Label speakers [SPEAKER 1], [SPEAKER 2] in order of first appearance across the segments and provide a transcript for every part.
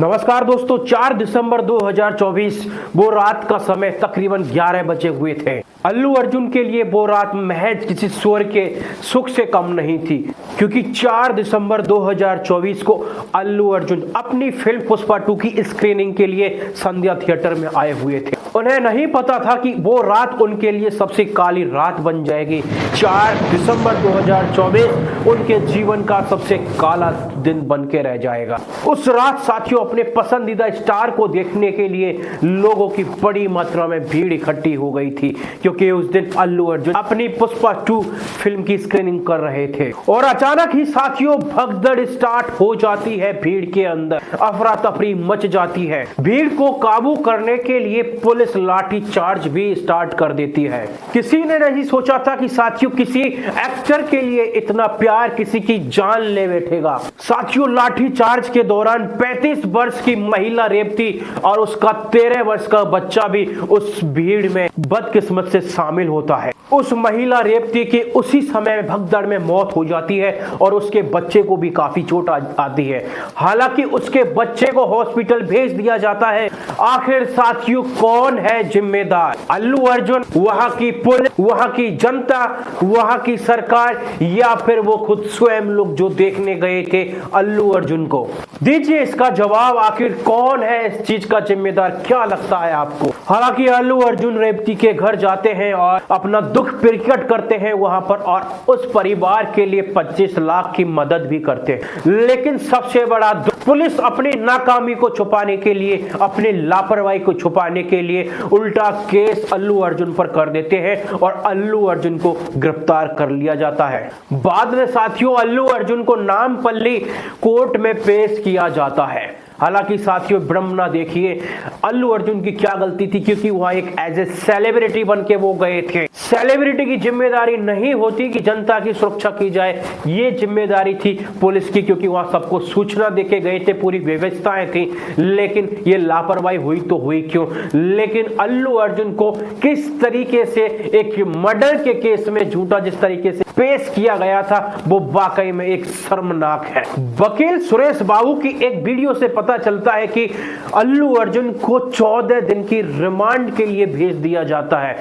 [SPEAKER 1] नमस्कार दोस्तों, 4 दिसंबर 2024 वो रात का समय तकरीबन 11 बजे हुए थे। अल्लू अर्जुन के लिए वो रात महज किसी स्वर्ग के सुख से कम नहीं थी, क्योंकि 4 दिसंबर 2024 को अल्लू अर्जुन अपनी फिल्म पुष्पा 2 की स्क्रीनिंग के लिए संध्या थिएटर में आए हुए थे। उन्हें नहीं पता था कि वो रात उनके लिए सबसे काली रात बन जाएगी। 4 दिसंबर 2024 उनके जीवन का सबसे काला दिन बन के रह जाएगा। उस रात साथियों, अपने पसंदीदा स्टार को देखने के लिए लोगों की बड़ी मात्रा में भीड़ इकट्ठी हो गई थी, क्योंकि उस दिन अल्लू अर्जुन अपनी पुष्पा 2 फिल्म की स्क्रीनिंग कर रहे थे। और अचानक ही साथियों भगदड़ स्टार्ट हो जाती है। भीड़ के अंदर अफरा तफरी मच जाती है। भीड़ को काबू करने के लिए पुलिस लाठी चार्ज भी स्टार्ट कर देती है। किसी ने नहीं सोचा था कि साथियों किसी एक्टर के लिए इतना प्यार किसी की जान ले बैठेगा। साथियों, लाठी चार्ज के दौरान 35 वर्ष की महिला रेवती और उसका 13 वर्ष का बच्चा भी उस भीड़ में बदकिस्मत से शामिल होता है। उस महिला रेवती की उसी समय भगदड़ में मौत हो जाती है और उसके बच्चे को भी काफी चोट आती है। हालांकि उसके बच्चे को हॉस्पिटल भेज दिया जाता है। आखिर साथियों कौन है जिम्मेदार? अल्लू अर्जुन, वहां की पुलिस, वहां की जनता, वहां की सरकार, या फिर वो खुद स्वयं लोग जो देखने गए थे अल्लू अर्जुन को? दीजिए इसका जवाब। आखिर कौन है इस चीज का जिम्मेदार? क्या लगता है आपको? हालांकि अल्लू अर्जुन रेवती के घर जाते हैं और अपना दुख प्रकट करते हैं वहां पर, और उस परिवार के लिए 25 लाख की मदद भी करते हैं। लेकिन सबसे बड़ा पुलिस अपनी नाकामी को छुपाने के लिए, अपनी लापरवाही को छुपाने के लिए उल्टा केस अल्लू अर्जुन पर कर देते हैं और अल्लू अर्जुन को गिरफ्तार कर लिया जाता है। बाद में साथियों अल्लू अर्जुन को नामपल्ली कोर्ट में पेश किया जाता है। हालांकि साथियों भ्रम ना देखिए, अल्लू अर्जुन की क्या गलती थी, क्योंकि वहां एक एज ए सेलिब्रिटी बन के वो गए थे। सेलिब्रिटी की जिम्मेदारी नहीं होती कि जनता की सुरक्षा की जाए, ये जिम्मेदारी थी पुलिस की, क्योंकि वहां सबको सूचना देके गए थे, पूरी व्यवस्थाएं थी। लेकिन ये लापरवाही हुई तो हुई क्यों? लेकिन अल्लू अर्जुन को किस तरीके से एक मर्डर के केस में झूठा जिस तरीके से पेश किया गया था, वो वाकई में एक शर्मनाक है। वकील सुरेश बाबू की एक वीडियो से पता चलता है कि अल्लू अर्जुन को 14 दिन की रिमांड के लिए भेज दिया जाता है।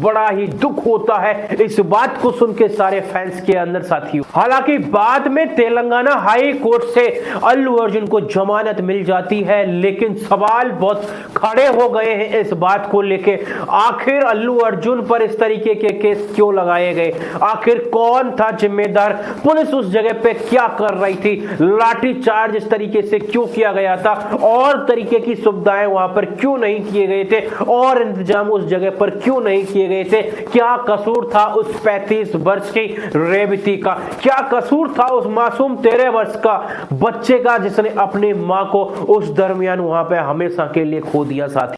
[SPEAKER 1] बड़ा ही दुख होता है इस बात को सुन के सारे फैंस के अंदर साथियों। हालांकि बाद में तेलंगाना हाई कोर्ट से अल्लू अर्जुन को जमानत मिल जाती है, लेकिन सवाल बहुत खड़े हो गए हैं इस बात को लेके। आखिर अल्लू अर्जुन पर इस तरीके के केस क्यों लगाए गए? आखिर कौन था जिम्मेदार? पुलिस उस जगह पे क्या कर रही थी? लाठी चार्ज इस तरीके से क्यों किया गया था? और तरीके की सुविधाएं वहां पर क्यों नहीं किए गए थे? और इंतजाम उस जगह पर क्यों नहीं किए गए थे? क्या कसूर था उस 35 वर्ष की रेवती का? क्या कसूर था उस मासूम 13 वर्ष का बच्चे का, जिसने अपनी मां को उस दरमियान वहां पे हमेशा के लिए खो दिया साथी?